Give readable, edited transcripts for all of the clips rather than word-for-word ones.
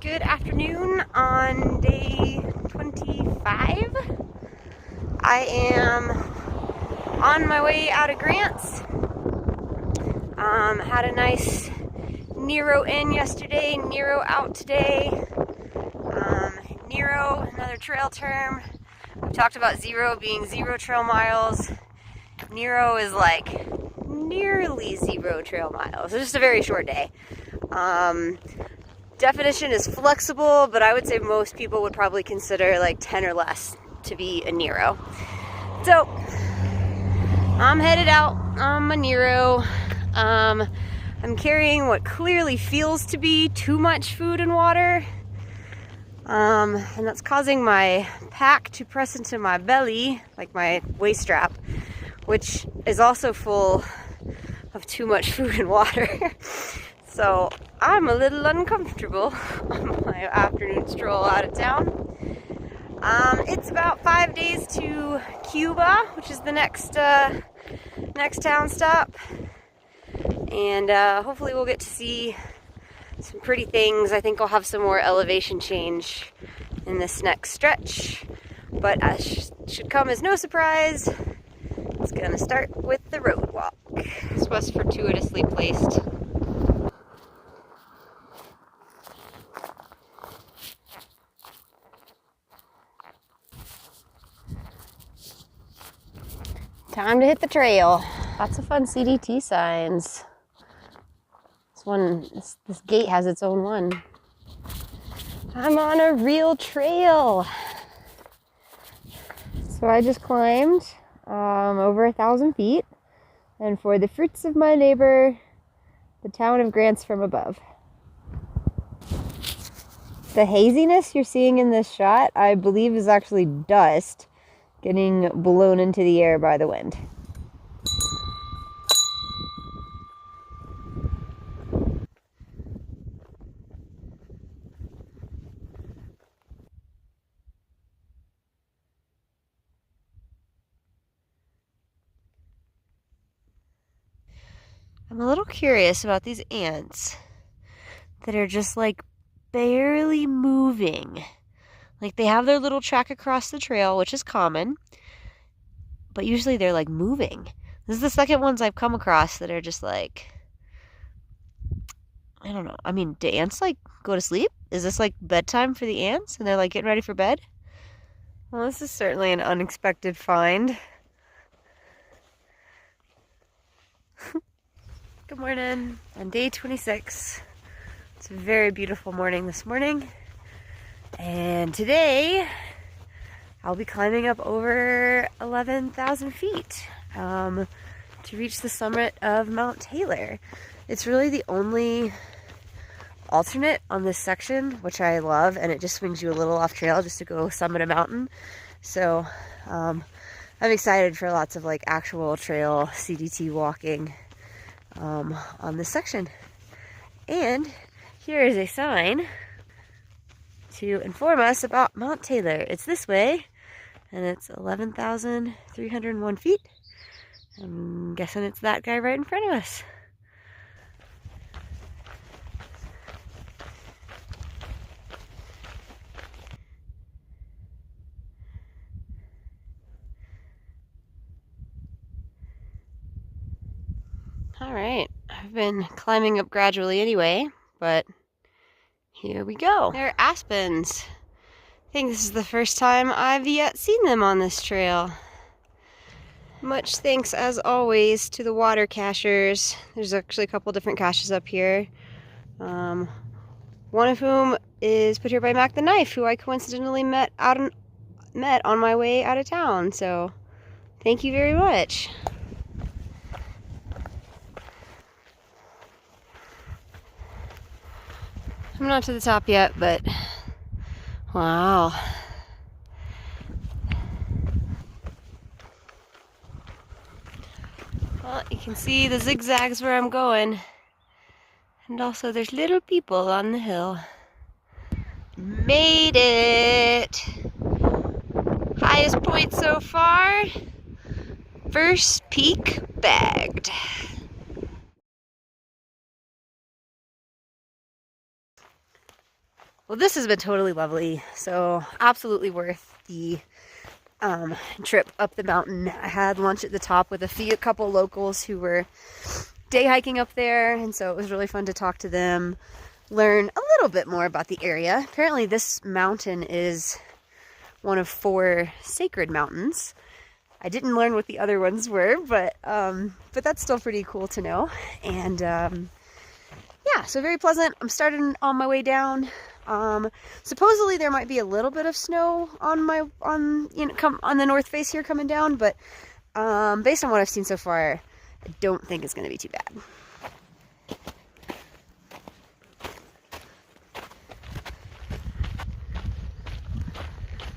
Good afternoon on day 25. I am on my way out of Grants. Had a nice Nero in yesterday, Nero out today. Nero, another trail term. We talked about zero being 0 trail miles. Nero is like nearly 0 trail miles. It's just a very short day. Definition is flexible, but I would say most people would probably consider like 10 or less to be a Nero. So I'm headed out on my Nero. I'm carrying what clearly feels to be too much food and water. And that's causing my pack to press into my belly, like my waist strap, which is also full of too much food and water. So I'm a little uncomfortable on my afternoon stroll out of town. It's about 5 days to Cuba, which is the next town stop. And hopefully we'll get to see some pretty things. I think I'll have some more elevation change in this next stretch. But should come as no surprise, it's gonna start with the road walk. This was fortuitously placed. Time to hit the trail. Lots of fun CDT signs. This gate has its own one. I'm on a real trail. So I just climbed over 1,000 feet. And for the fruits of my labor, the town of Grants from above. The haziness you're seeing in this shot, I believe, is actually dust getting blown into the air by the wind. I'm a little curious about these ants that are just like barely moving. Like they have their little track across the trail, which is common, but usually they're like moving. This is the second ones I've come across that are just like, I don't know. I mean, do ants like go to sleep? Is this like bedtime for the ants and they're like getting ready for bed? Well, this is certainly an unexpected find. Good morning. On day 26. It's a very beautiful morning this morning. And today, I'll be climbing up over 11,000 feet to reach the summit of Mount Taylor. It's really the only alternate on this section, which I love, and it just swings you a little off trail just to go summit a mountain. So I'm excited for lots of like actual trail CDT walking on this section. And here is a sign to inform us about Mount Taylor. It's this way, and it's 11,301 feet. I'm guessing it's that guy right in front of us. All right, I've been climbing up gradually anyway, but here we go. They're aspens. I think this is the first time I've yet seen them on this trail. Much thanks, as always, to the water cachers. There's actually a couple different caches up here. One of whom is put here by Mac the Knife, who I coincidentally met on my way out of town. So, thank you very much. I'm not to the top yet, but wow. Well, you can see the zigzags where I'm going. And also there's little people on the hill. Made it! Highest point so far. First peak bagged. Well, this has been totally lovely. So absolutely worth the trip up the mountain. I had lunch at the top with a couple locals who were day hiking up there, and so it was really fun to talk to them, learn a little bit more about the area. Apparently this mountain is one of 4 sacred mountains. I didn't learn what the other ones were, but that's still pretty cool to know. And yeah, so very pleasant. I'm starting on my way down. Supposedly there might be a little bit of snow on the north face here coming down, but based on what I've seen so far, I don't think it's going to be too bad.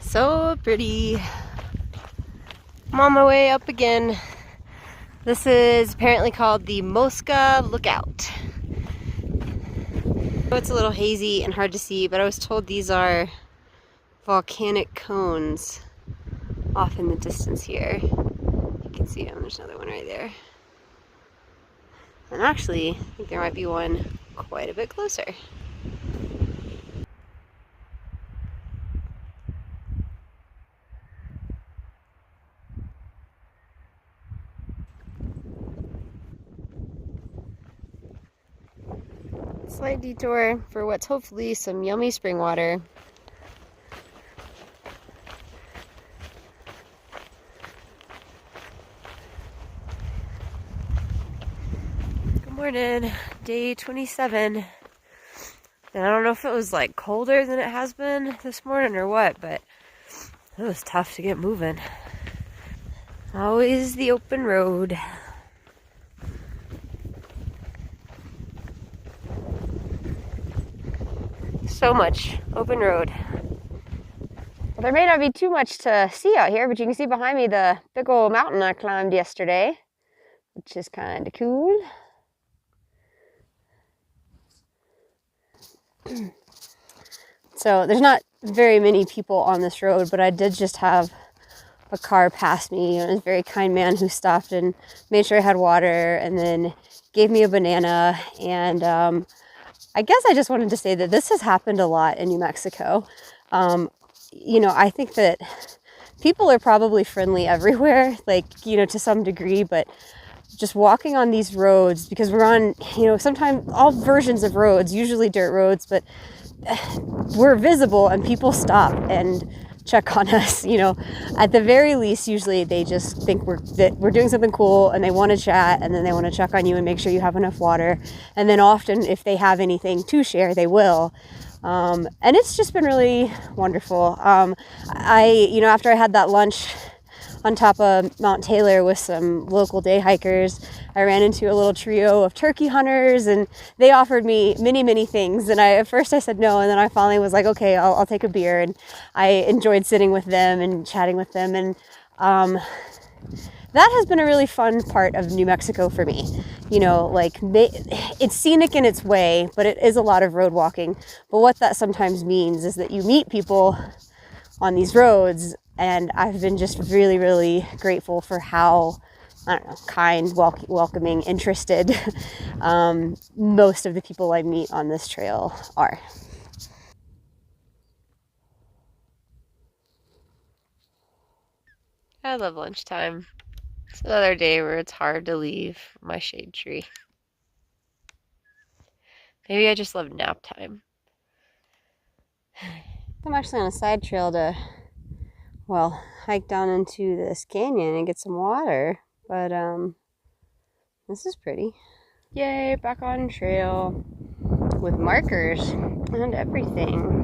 So pretty. I'm on my way up again. This is apparently called the Mosca Lookout. It's a little hazy and hard to see, but I was told these are volcanic cones off in the distance here. You can see them. There's another one right there. And actually, I think there might be one quite a bit closer. Slight detour for what's hopefully some yummy spring water. Good morning, day 27. And I don't know if it was like colder than it has been this morning or what, but it was tough to get moving. Always the open road. So much open road. Well, there may not be too much to see out here, but you can see behind me the big old mountain I climbed yesterday, which is kind of cool. So there's not very many people on this road, but I did just have a car pass me. It was a very kind man who stopped and made sure I had water and then gave me a banana. And I guess I just wanted to say that this has happened a lot in New Mexico. You know, I think that people are probably friendly everywhere, like, you know, to some degree, but just walking on these roads, because we're on, you know, sometimes all versions of roads, usually dirt roads, but we're visible and people stop and check on us, you know. At the very least, usually they just think we're doing something cool and they want to chat, and then they want to check on you and make sure you have enough water. And then often if they have anything to share, they will. And it's just been really wonderful. You know, after I had that lunch on top of Mount Taylor with some local day hikers, I ran into a little trio of turkey hunters, and they offered me many, many things. And at first I said no, and then I finally was like, okay, I'll take a beer. And I enjoyed sitting with them and chatting with them. And that has been a really fun part of New Mexico for me. You know, like, it's scenic in its way, but it is a lot of road walking. But what that sometimes means is that you meet people on these roads, and I've been just really, really grateful for how, I don't know, kind, welcoming, interested most of the people I meet on this trail are. I love lunchtime. It's another day where it's hard to leave my shade tree. Maybe I just love nap time. I'm actually on a side trail to, well, hike down into this canyon and get some water, but this is pretty. Yay, back on trail with markers and everything.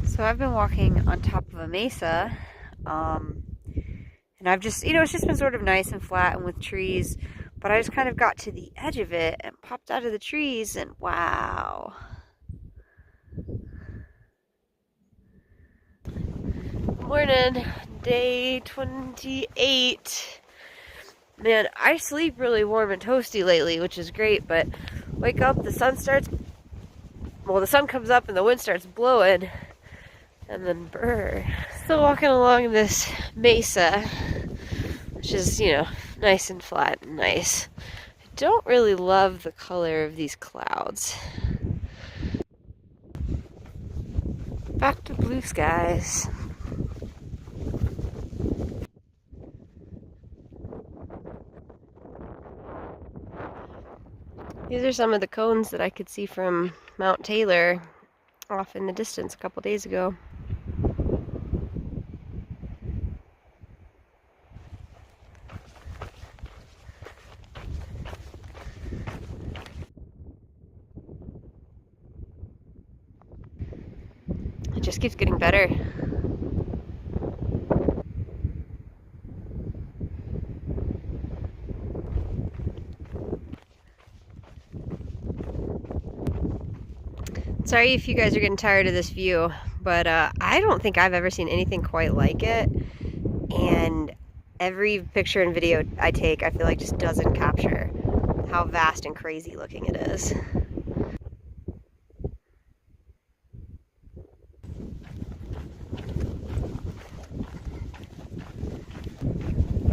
So I've been walking on top of a mesa, and I've just, you know, it's just been sort of nice and flat and with trees, but I just kind of got to the edge of it and popped out of the trees, and wow. Morning, day 28. Man, I sleep really warm and toasty lately, which is great, but wake up, the sun comes up and the wind starts blowing, and then brr. Still walking along this mesa. which is, you know, nice and flat and nice. I don't really love the color of these clouds. Back to blue skies. These are some of the cones that I could see from Mount Taylor off in the distance a couple days ago. It just keeps getting better. Sorry if you guys are getting tired of this view, but I don't think I've ever seen anything quite like it. And every picture and video I take, I feel like just doesn't capture how vast and crazy looking it is.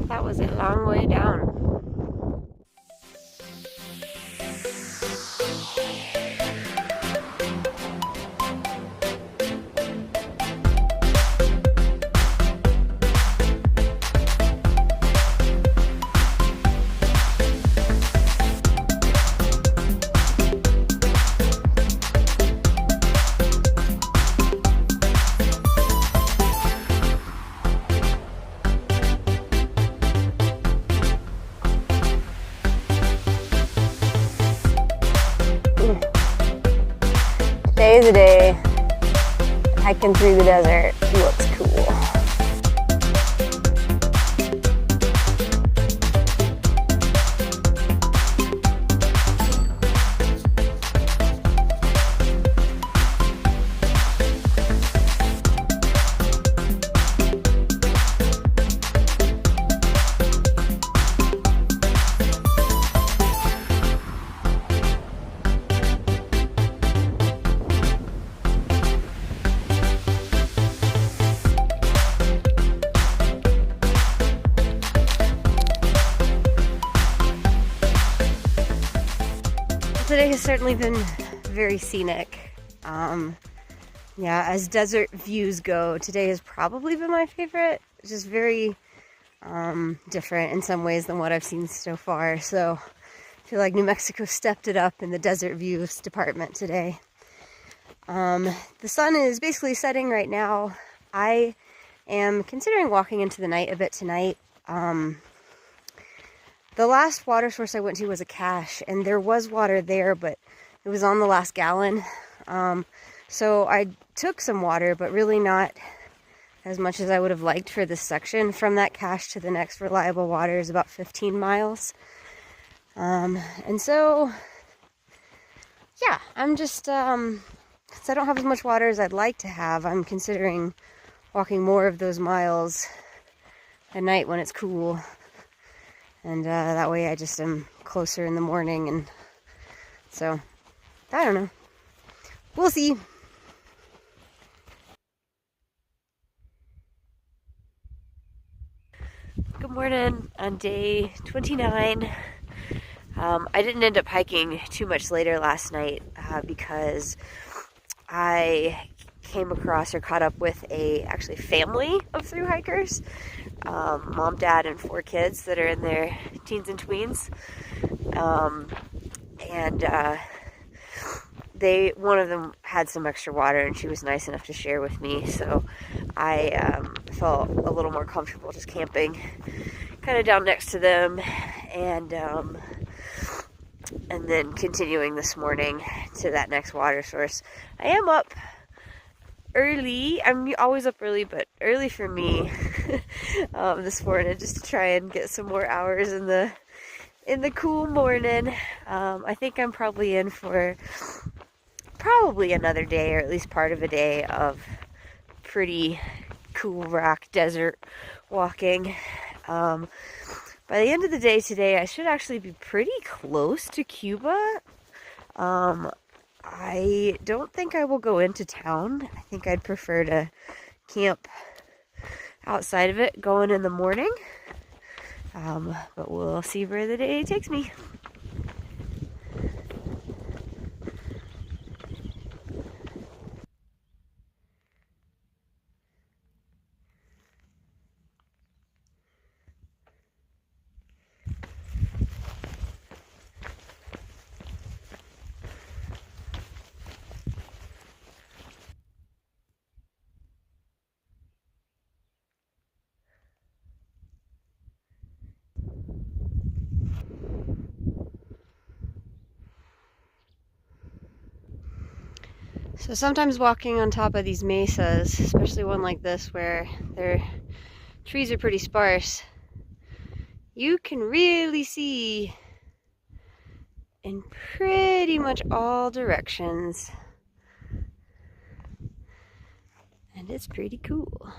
That was a long way down. Today is a day hiking through the desert. Looks cool. Today has certainly been very scenic. Yeah, as desert views go, today has probably been my favorite. It's just very different in some ways than what I've seen so far. So I feel like New Mexico stepped it up in the desert views department today. The sun is basically setting right now. I am considering walking into the night a bit tonight. The last water source I went to was a cache, and there was water there, but it was on the last gallon. So I took some water, but really not as much as I would have liked for this section. From that cache to the next reliable water is about 15 miles. And so, yeah, I'm just, since I don't have as much water as I'd like to have, I'm considering walking more of those miles at night when it's cool. And that way I just am closer in the morning, and so, I don't know. We'll see. Good morning on day 29. I didn't end up hiking too much later last night because I came across or caught up with a actually family of thru hikers. Mom, dad, and 4 kids that are in their teens and tweens. One of them had some extra water, and she was nice enough to share with me, so I felt a little more comfortable just camping kind of down next to them, and then continuing this morning to that next water source. I am up early. I'm always up early, but early for me this morning, just to try and get some more hours in the cool morning. I think I'm probably in for another day, or at least part of a day, of pretty cool rock desert walking. By the end of the day today, I should actually be pretty close to Cuba. I don't think I will go into town. I think I'd prefer to camp outside of it, going in the morning. But we'll see where the day takes me. So sometimes walking on top of these mesas, especially one like this where their trees are pretty sparse, you can really see in pretty much all directions. And it's pretty cool.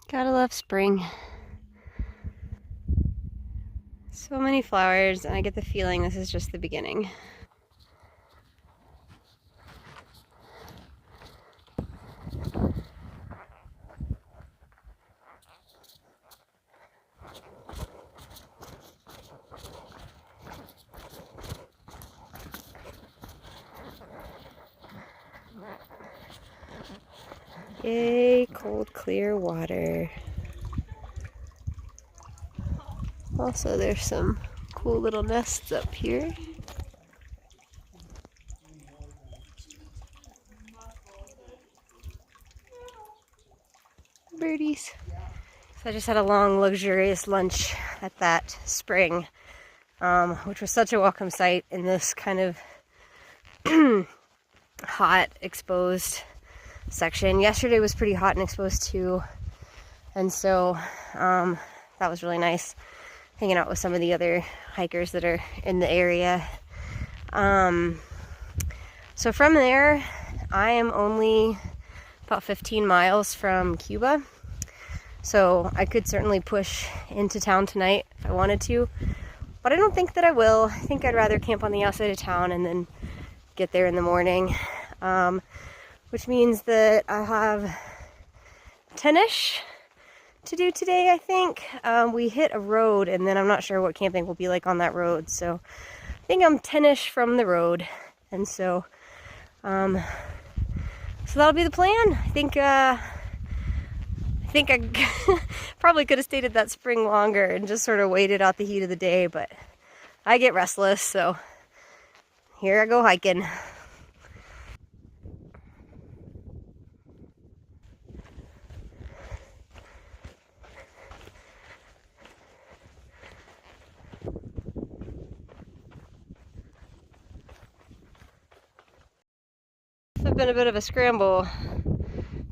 Gotta love spring. So many flowers, and I get the feeling this is just the beginning. Yay, cold, clear water. Also, there's some cool little nests up here. Birdies. So I just had a long, luxurious lunch at that spring, which was such a welcome sight in this kind of hot, exposed section. Yesterday was pretty hot and exposed too, and so that was really nice, hanging out with some of the other hikers that are in the area. So from there, I am only about 15 miles from Cuba, so I could certainly push into town tonight if I wanted to, but I don't think that I will. I think I'd rather camp on the outside of town and then get there in the morning, which means that I have 10-ish to do today, I think. We hit a road, and then I'm not sure what camping will be like on that road, so I think I'm 10-ish from the road, and so that'll be the plan. I think I probably could have stayed at that spring longer and just sort of waited out the heat of the day, but I get restless, so here I go hiking. It's been a bit of a scramble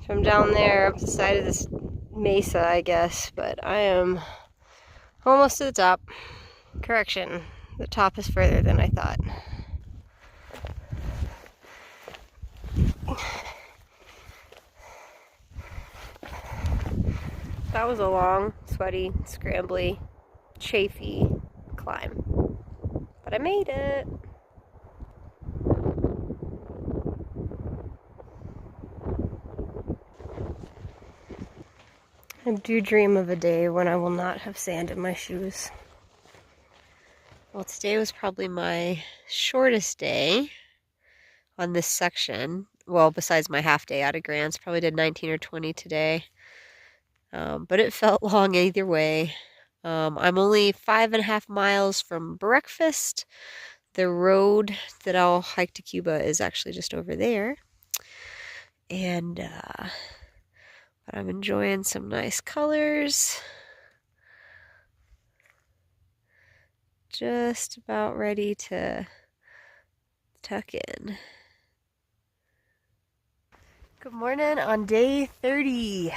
from down there up the side of this mesa, I guess, but I am almost to the top. Correction, the top is further than I thought. That was a long, sweaty, scrambly, chafy climb, but I made it. I do dream of a day when I will not have sand in my shoes. Well, today was probably my shortest day on this section. Well, besides my half day out of Grants, probably did 19 or 20 today. But it felt long either way. I'm only 5.5 miles from breakfast. The road that I'll hike to Cuba is actually just over there. And, but I'm enjoying some nice colors. Just about ready to tuck in. Good morning on day 30.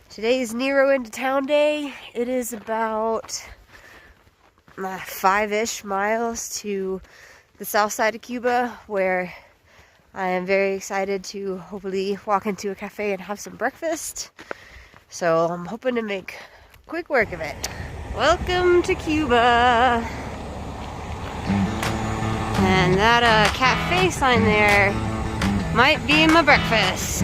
Today's Nero into town day. It is about 5-ish miles to the south side of Cuba, where I am very excited to hopefully walk into a cafe and have some breakfast. So I'm hoping to make quick work of it. Welcome to Cuba. And that cafe sign there might be my breakfast.